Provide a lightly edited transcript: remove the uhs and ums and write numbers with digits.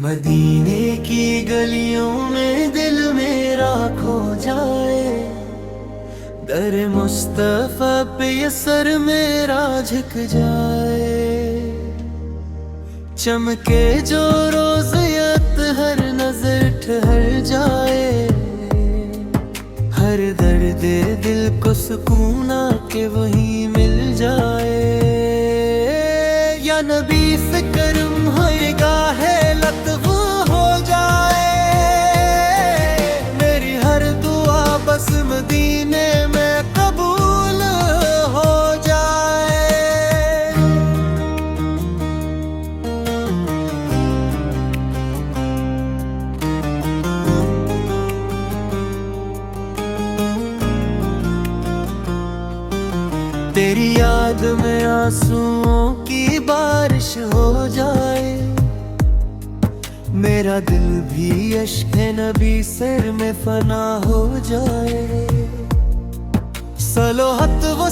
मदीने की गलियों में दिल मेरा खो जाए, दर मुस्तफा पे ये सर मेरा झुक जाए। चमके जो रोज हर नजर ठहर जाए, हर दर्द दिल को सुकून के वहीं मिल जाए। या नबी से करम होएगा है लत्फ हो जाए, मेरी हर दुआ बस मदीने में कबूल हो जाए। तेरी याद में आंसुओं की बारिश हो जाए, मेरा दिल भी अश्क नबी सर में फना हो जाए। सलोहत वो